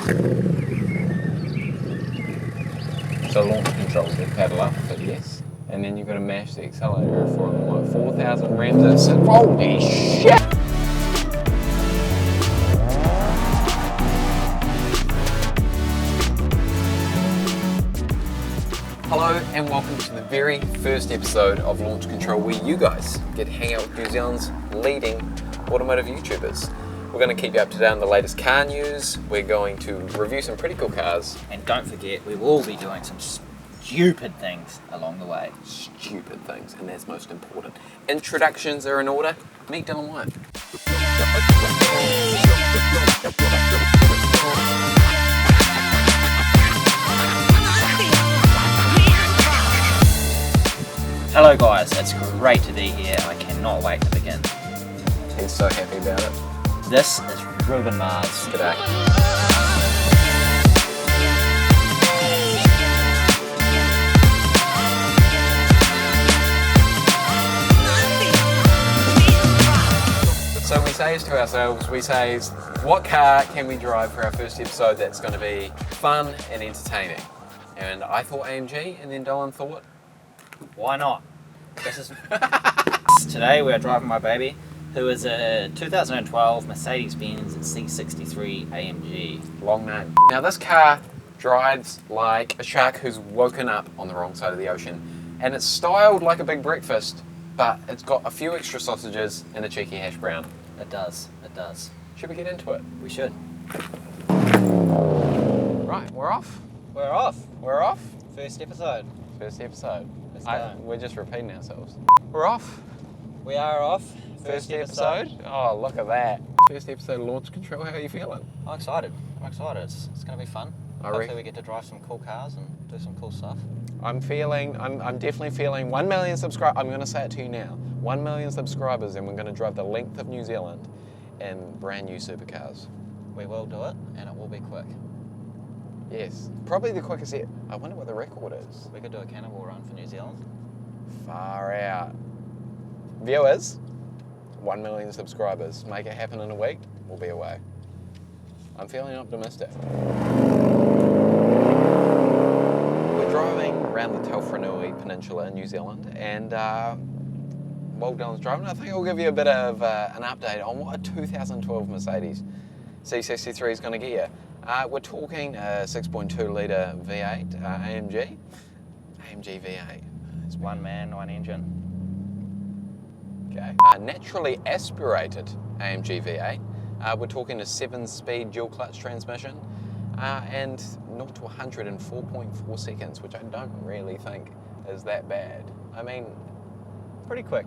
So launch controls, you pedal up for yes, and then you've got to mash the accelerator for like 4,000 revs. Holy shit! Hello and welcome to the very first episode of Launch Control, where you guys get to hang out with New Zealand's leading automotive YouTubers. We're going to keep you up to date on the latest car news. We're going to review some pretty cool cars. And don't forget, we will be doing some stupid things along the way. Stupid things, and that's most important. Introductions are in order. Meet Dylan White. Hello guys, it's great to be here. I cannot wait to begin. He's so happy about it. This is Ruben Mars. G'day. So we say to ourselves, what car can we drive for our first episode that's going to be fun and entertaining? And I thought AMG, and then Dylan thought, why not? Today we are driving my baby, who is a 2012 Mercedes-Benz C63 AMG. Long name. Now this car drives like a shark who's woken up on the wrong side of the ocean, and it's styled like a big breakfast, but it's got a few extra sausages and a cheeky hash brown. It does. Should we get into it? We should. Right, we're off. We're off. First episode. Let's go. We're just repeating ourselves. We're off. We are off. First episode. Oh, look at that. First episode of Launch Control. How are you feeling? I'm excited. It's going to be fun. I Hopefully we get to drive some cool cars and do some cool stuff. I'm definitely feeling 1 million subscribers. I'm going to say it to you now. 1 million subscribers, and we're going to drive the length of New Zealand in brand new supercars. We will do it, and it will be quick. Yes. Probably the quickest yet. I wonder what the record is. We could do a cannibal run for New Zealand. Far out. Viewers, 1 million subscribers. Make it happen in a week, we'll be away. I'm feeling optimistic. We're driving around the Taufrānui Peninsula in New Zealand, and while Dylan's driving, I think I'll give you a bit of an update on what a 2012 Mercedes C63 is going to get you. We're talking a 6.2 litre V8 AMG V8. It's one man, one engine. Okay. Naturally aspirated AMG V8. We're talking a 7-speed dual clutch transmission and 0 to 100 in 4.4 seconds, which I don't really think is that bad. I mean, Pretty quick.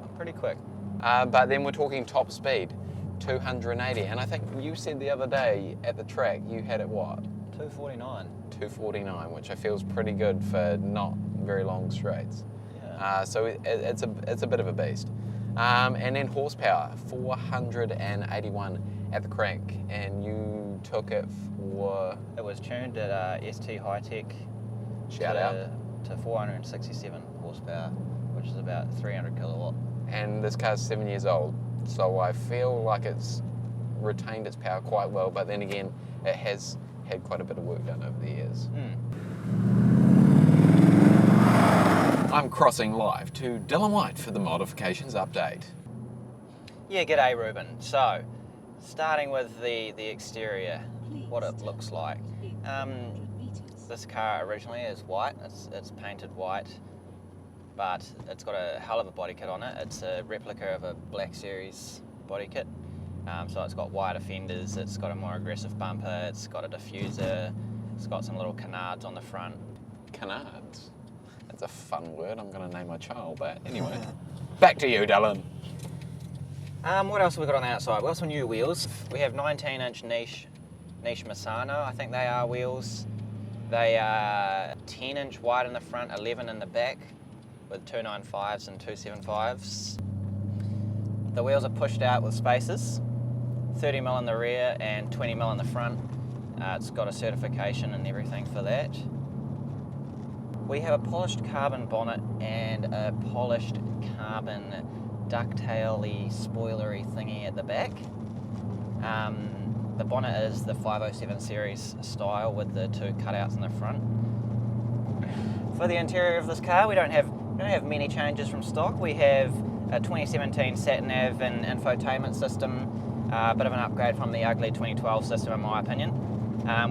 but then we're talking top speed, 280. And I think you said the other day at the track you had it what? 249. 249, which I feel is pretty good for not very long straights. Yeah. So it's a bit of a beast. And then horsepower, 481 at the crank, and you took it for... It was tuned at ST High-Tech to 467 horsepower, which is about 300 kilowatt. And this car's 7 years old, so I feel like it's retained its power quite well, but then again, it has had quite a bit of work done over the years. I'm crossing live to Dylan White for the modifications update. Yeah, g'day Ruben. So, starting with the exterior, what it looks like. This car originally is white, it's painted white, but it's got a hell of a body kit on it. It's a replica of a Black Series body kit. So it's got wider fenders, it's got a more aggressive bumper, it's got a diffuser, it's got some little canards on the front. Canards? That's a fun word, I'm going to name my child that. Anyway, back to you, Dylan. What else have we got on the outside? We got some new wheels. We have 19-inch niche Misano, I think they are wheels. They are 10-inch wide in the front, 11 in the back, with 295s and 275s. The wheels are pushed out with spacers, 30mm in the rear and 20mm in the front. It's got a certification and everything for that. We have a polished carbon bonnet and a polished carbon ducktail-y, spoilery thingy at the back. The bonnet is the 507 series style with the 2 cutouts in the front. For the interior of this car, we don't have many changes from stock. We have a 2017 sat-nav and infotainment system, a bit of an upgrade from the ugly 2012 system in my opinion.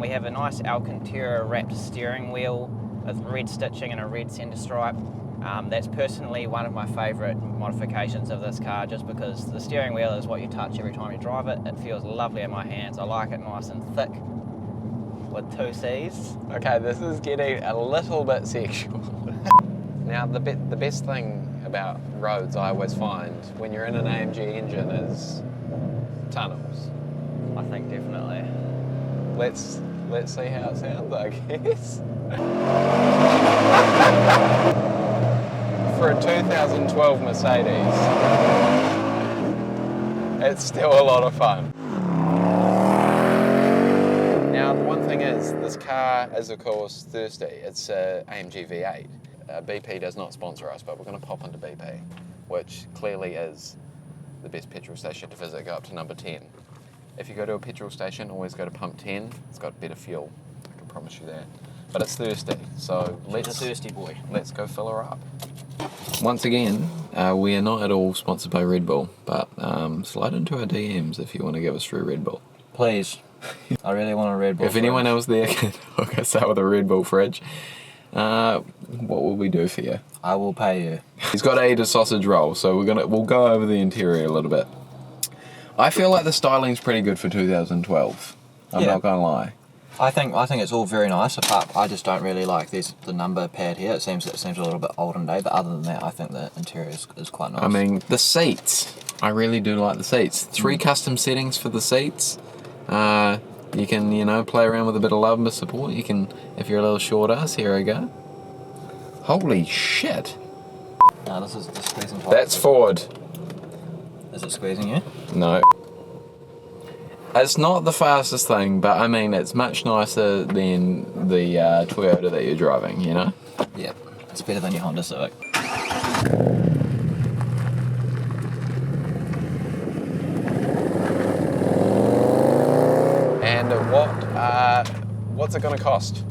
We have a nice Alcantara wrapped steering wheel with red stitching and a red centre stripe. That's personally one of my favourite modifications of this car, just because the steering wheel is what you touch every time you drive it. It feels lovely in my hands. I like it nice and thick with 2 C's. Okay, this is getting a little bit sexual. Now, the best thing about roads, I always find, when you're in an AMG engine is tunnels. I think definitely. Let's see how it sounds, I guess. For a 2012 Mercedes, it's still a lot of fun. Now, the one thing is, this car is of course thirsty. It's a AMG V8. BP does not sponsor us, but we're going to pop into BP, which clearly is the best petrol station to visit. Go up to number 10. If you go to a petrol station, always go to pump 10. It's got better fuel, I can promise you that. But it's thirsty, so She's a thirsty boy. Let's go fill her up. Once again, we are not at all sponsored by Red Bull, but slide into our DMs if you want to give us free Red Bull. Please. I really want a Red Bull If anyone else there can hook us up with a Red Bull fridge, what will we do for you? I will pay you. He's got to eat a sausage roll, so we'll go over the interior a little bit. I feel like the styling's pretty good for 2012. I'm not gonna lie. I think it's all very nice. Apart, I just don't really like the number pad here. It seems a little bit olden day, but other than that, I think the interior is quite nice. I mean, the seats. I really do like the seats. 3 custom settings for the seats. You can, play around with a bit of love and support. You can, if you're a little short ass, here we go. Holy shit. No, this is squeezing. That's forward. Is it squeezing you? No. It's not the fastest thing, but I mean, it's much nicer than the Toyota that you're driving, you know? Yeah, it's better than your Honda Civic. And what's it going to cost?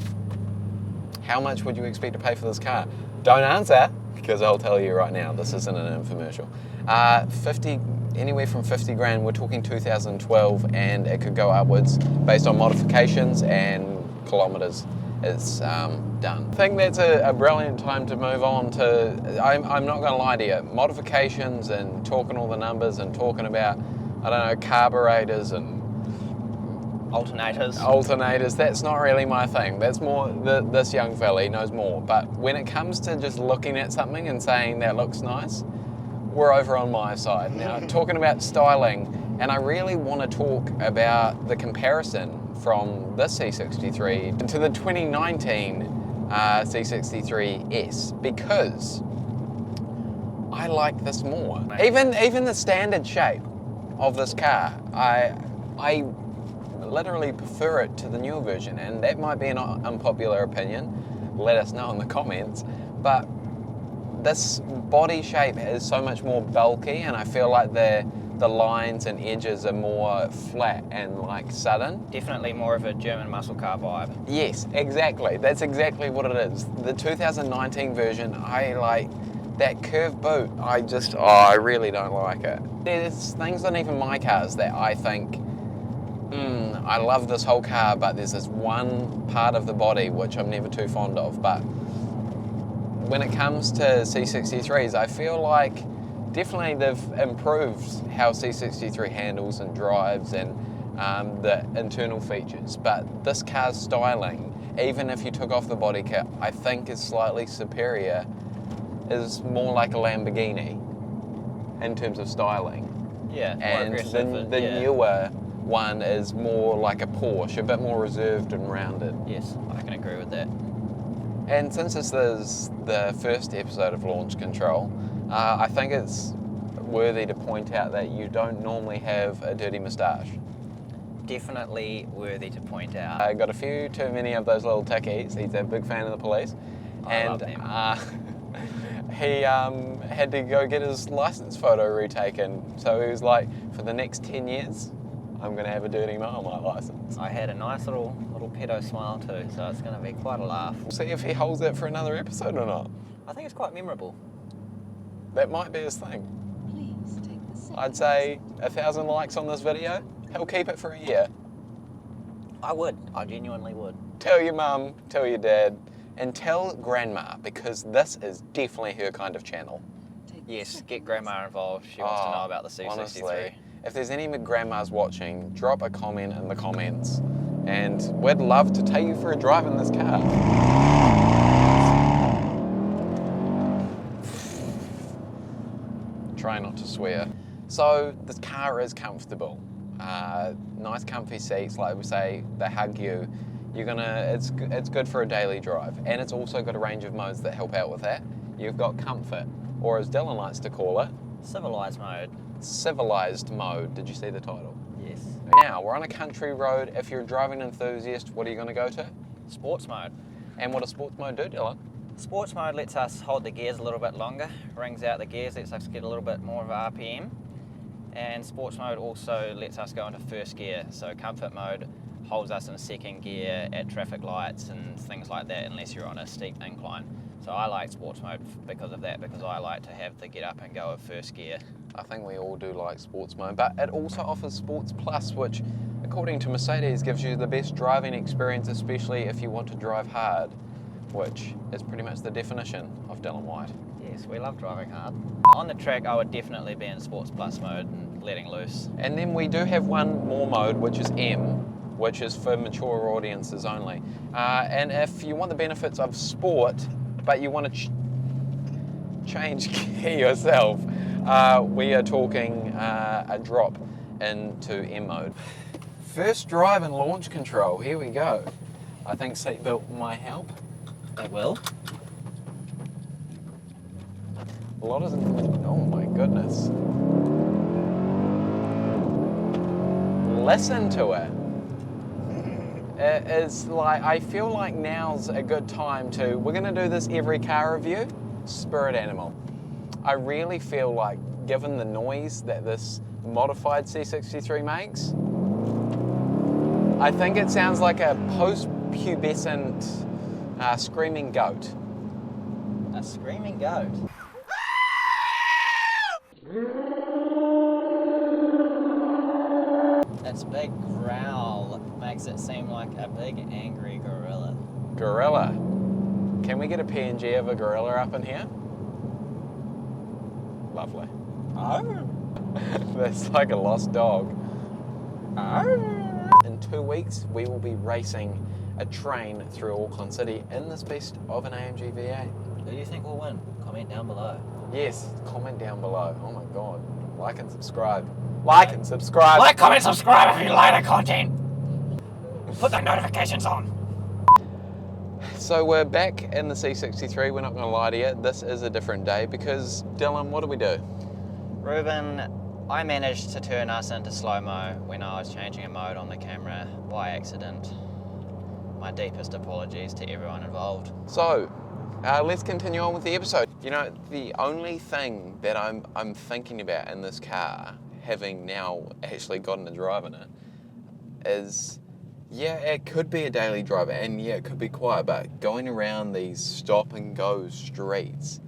How much would you expect to pay for this car? Don't answer, because I'll tell you right now, this isn't an infomercial. Anywhere from 50 grand, we're talking 2012, and it could go upwards based on modifications and kilometres it's done. I think that's a brilliant time to move on to, I'm not going to lie to you, modifications and talking all the numbers and talking about, I don't know, carburetors and alternators, that's not really my thing. That's more, this young fella, he knows more. But when it comes to just looking at something and saying that looks nice, we're over on my side. Now, talking about styling, and I really want to talk about the comparison from this C63 to the 2019 C63S, because I like this more. Even the standard shape of this car, I literally prefer it to the newer version, and that might be an unpopular opinion. Let us know in the comments, but this body shape is so much more bulky, and I feel like the lines and edges are more flat and like sudden. Definitely more of a German muscle car vibe. Yes, exactly. That's exactly what it is. The 2019 version, I like that curved boot. I really don't like it. There's things on even my cars that I think, I love this whole car, but there's this one part of the body which I'm never too fond of. But when it comes to C63s, I feel like definitely they've improved how C63 handles and drives and the internal features. But this car's styling, even if you took off the body kit, I think is slightly superior, is more like a Lamborghini in terms of styling. Yeah, more and aggressive. the newer one is more like a Porsche, a bit more reserved and rounded. Yes, I can agree with that. And since this is the first episode of Launch Control, I think it's worthy to point out that you don't normally have a dirty moustache. Definitely worthy to point out. I got a few too many of those little tickies. He's a big fan of the police. I love him. He had to go get his license photo retaken. So he was like, for the next 10 years, I'm going to have a dirty mo on my license. I had a nice little pedo smile too, so it's going to be quite a laugh. We'll see if he holds it for another episode or not. I think it's quite memorable. That might be his thing. Please take the seat. I'd say 1,000 likes on this video, he'll keep it for a year. I would. I genuinely would. Tell your mum, tell your dad, and tell grandma, because this is definitely her kind of channel. Take the Yes, second get grandma involved. She wants to know about the C63. Honestly, if there's any grandmas watching, drop a comment in the comments, and we'd love to take you for a drive in this car. Try not to swear. So this car is comfortable. Nice comfy seats, like we say, they hug you. It's good for a daily drive, and it's also got a range of modes that help out with that. You've got comfort, or as Dylan likes to call it, Civilized mode. civilized mode. Did you see the title? Yes. Now, we're on a country road. If you're a driving enthusiast, what are you going to go to? Sports mode. And what does sports mode do, Dylan? Sports mode lets us hold the gears a little bit longer, rings out the gears, lets us get a little bit more of RPM. And sports mode also lets us go into first gear. So comfort mode holds us in second gear at traffic lights and things like that, unless you're on a steep incline. So I like sports mode because of that, because I like to have the get up and go of first gear. I think we all do like sports mode, but it also offers Sports Plus, which, according to Mercedes, gives you the best driving experience, especially if you want to drive hard, which is pretty much the definition of Dylan White. Yes, we love driving hard. On the track, I would definitely be in sports plus mode and letting loose. And then we do have one more mode, which is M, which is for mature audiences only. And if you want the benefits of sport, but you want to change gear yourself, we are talking a drop into M mode. First drive and launch control, here we go. I think seatbelt might help. It will. A lot of, oh my goodness. Listen to it. It's like, I feel like now's a good time to, we're gonna do this every car review, spirit animal. I really feel like, given the noise that this modified C63 makes, I think it sounds like a post-pubescent screaming goat. A screaming goat. Its big growl makes it seem like a big angry gorilla. Gorilla. Can we get a PNG of a gorilla up in here? Lovely. Oh. That's like a lost dog. Oh. In 2 weeks, we will be racing a train through Auckland City in this beast of an AMG V8. Who do you think will win? Comment down below. Yes, comment down below. Oh my god. Like and subscribe. Like and subscribe. Like, comment, subscribe if you like the content. Put the notifications on. So we're back in the C63. We're not going to lie to you. This is a different day because, Dylan, what do we do? Reuben, I managed to turn us into slow-mo when I was changing a mode on the camera by accident. My deepest apologies to everyone involved. So, let's continue on with the episode. You know, the only thing that I'm thinking about in this car, having now actually gotten to drive in it, is, yeah, it could be a daily driver, and yeah, it could be quiet, but going around these stop and go streets,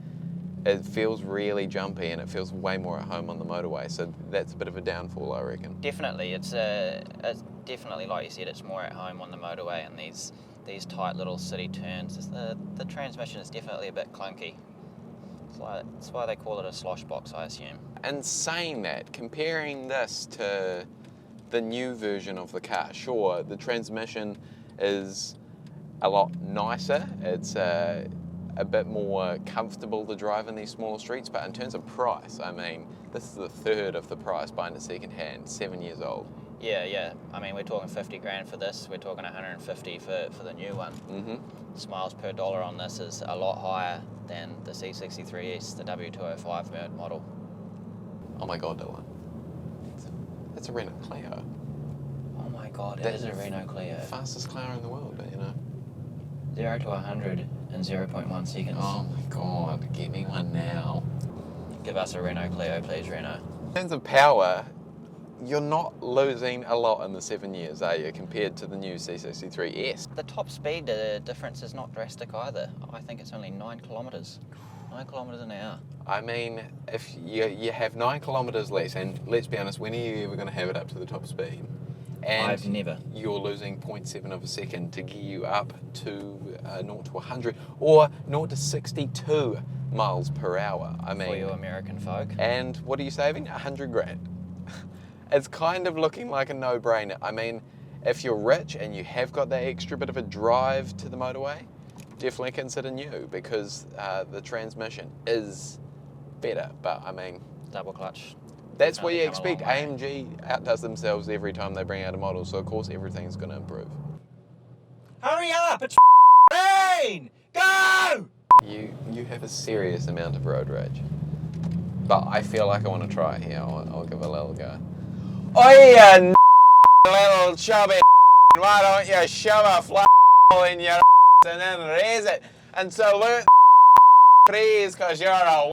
it feels really jumpy and it feels way more at home on the motorway, so that's a bit of a downfall, I reckon. Definitely, it's definitely, like you said, it's more at home on the motorway and these tight little city turns. The transmission is definitely a bit clunky. That's why they call it a slosh box, I assume. And saying that, comparing this to the new version of the car, sure, the transmission is a lot nicer. It's a bit more comfortable to drive in these smaller streets, but in terms of price, I mean, this is a third of the price buying it second hand, 7 years old. Yeah. I mean, we're talking 50 grand for this. We're talking 150 for the new one. Mm-hmm. Miles per dollar on this is a lot higher than the C63S, the W205 model. Oh my God, Dylan. It's a Renault Clio. Oh my God, it That's is a Renault Clio. Fastest car in the world, but you know. 0 to 100 in 0.1 seconds. Oh my God, get me one now. Give us a Renault Clio, please, Renault. In terms of power, you're not losing a lot in the 7 years, are you, compared to the new C63S? The top speed difference is not drastic either. I think it's only 9 kilometres. 9 kilometres an hour. I mean, if you have 9 kilometres less, and let's be honest, when are you ever going to have it up to the top speed? And I've never. You're losing 0.7 of a second to get you up to 0 to 100 or 0 to 62 miles per hour. I mean, for you American folk. And what are you saving? 100 grand. It's kind of looking like a no-brainer. I mean, if you're rich and you have got that extra bit of a drive to the motorway, definitely consider new, because the transmission is better. But I mean, Double clutch. that's what you Come a long expect. way. AMG outdoes themselves every time they bring out a model, so of course everything's going to improve. Hurry up! It's rain! Go! You have a serious amount of road rage, but I feel like I want to try it here. I'll give it a little go. Oh you little chubby, why don't you shove a flat in your and then raise it and salute trees, because you're a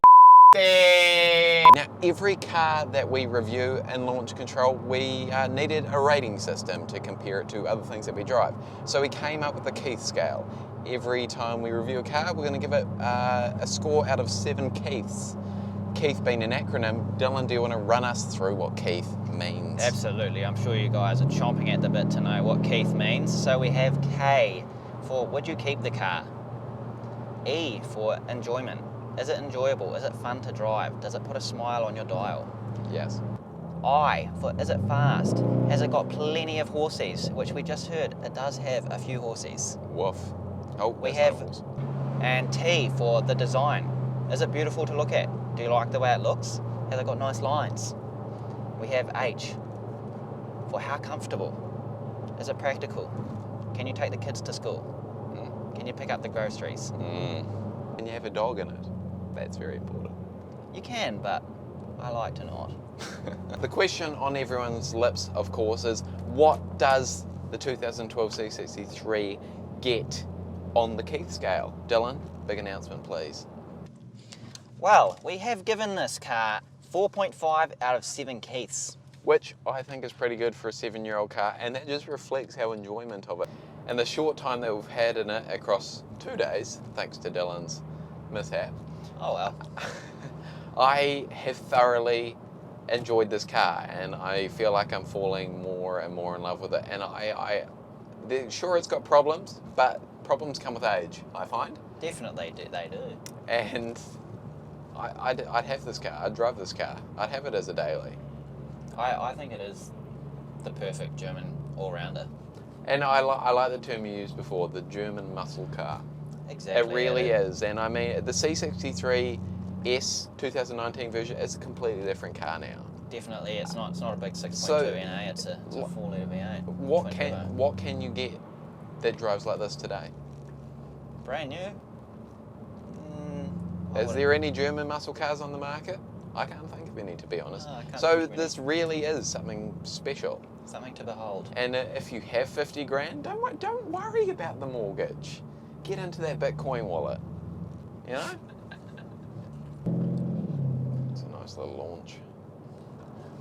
Now, every car that we review in Launch Control, we needed a rating system to compare it to other things that we drive. So we came up with a Keith scale. Every time we review a car, we're going to give it a score out of 7 Keiths. Keith being an acronym. Dylan, do you want to run us through what Keith means? Absolutely. I'm sure you guys are chomping at the bit to know what Keith means. So we have K for would you keep the car? E for enjoyment. Is it enjoyable? Is it fun to drive? Does it put a smile on your dial? Yes. I for is it fast? Has it got plenty of horses? Which we just heard, it does have a few horses. Woof. Oh, We that's not a have- horse. And T for the design. Is it beautiful to look at? Do you like the way it looks? Has it got nice lines? We have H for how comfortable. Is it practical? Can you take the kids to school? Can you pick up the groceries? Can you have a dog in it? That's very important. You can, but I like to not. The question on everyone's lips, of course, is what does the 2012 C63 get on the Keith scale? Dylan, big announcement, please. Well, we have given this car 4.5 out of 7 Keiths. Which I think is pretty good for a 7-year-old car, and that just reflects our enjoyment of it. And the short time that we've had in it across 2 days, thanks to Dylan's mishap, Oh well. I have thoroughly enjoyed this car, and I feel like I'm falling more and more in love with it. And sure, it's got problems, but problems come with age, I find. Definitely they do. And I'd have this car. I'd drive this car. I'd have it as a daily. I think it is the perfect German all-rounder. And I like the term you used before, the German muscle car. Exactly. It really is. And I mean, the C63S 2019 version is a completely different car now. Definitely, it's not a big 6.2 So, NA. It's a 4-litre V8. What can you get that drives like this today? Brand new. Is there any German muscle cars on the market? I can't think of any, to be honest. No, I can't So think of any. this really is something special. Something to behold. And if you have 50 grand, don't worry about the mortgage. Get into that Bitcoin wallet. You know? It's a nice little launch.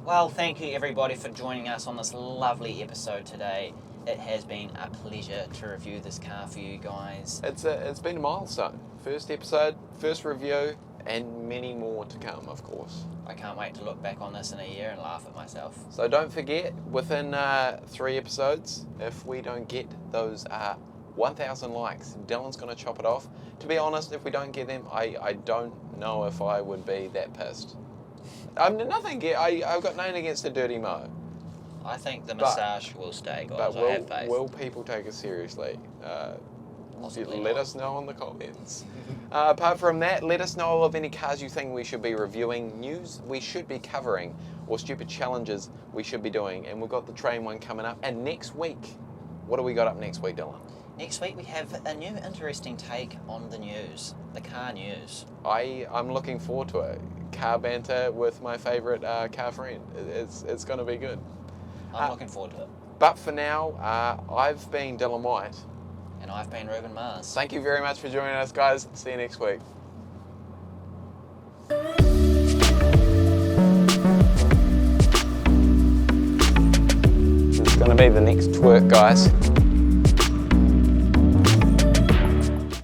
Well, thank you everybody for joining us on this lovely episode today. It has been a pleasure to review this car for you guys. It's been a milestone. First episode, first review, and many more to come, of course. I can't wait to look back on this in a year and laugh at myself. So don't forget, within 3 episodes, if we don't get those 1,000 likes, Dylan's going to chop it off. To be honest, if we don't get them, I don't know if I would be that pissed. I've got nothing against a dirty mo. I think the massage will stay, guys. But I have faith. will people take us seriously? Possibly Let not. us know in the comments. Apart from that, let us know of any cars you think we should be reviewing, news we should be covering, or stupid challenges we should be doing. And we've got the train one coming up. And next week, what do we got up next week, Dylan? Next week we have a new interesting take on the news, the car news. I'm looking forward to it. Car banter with my favourite car friend. It's going to be good. I'm looking forward to it. But for now, I've been Dylan White. And I've been Ruben Mars. Thank you very much for joining us, guys. See you next week. be the next twerk, guys.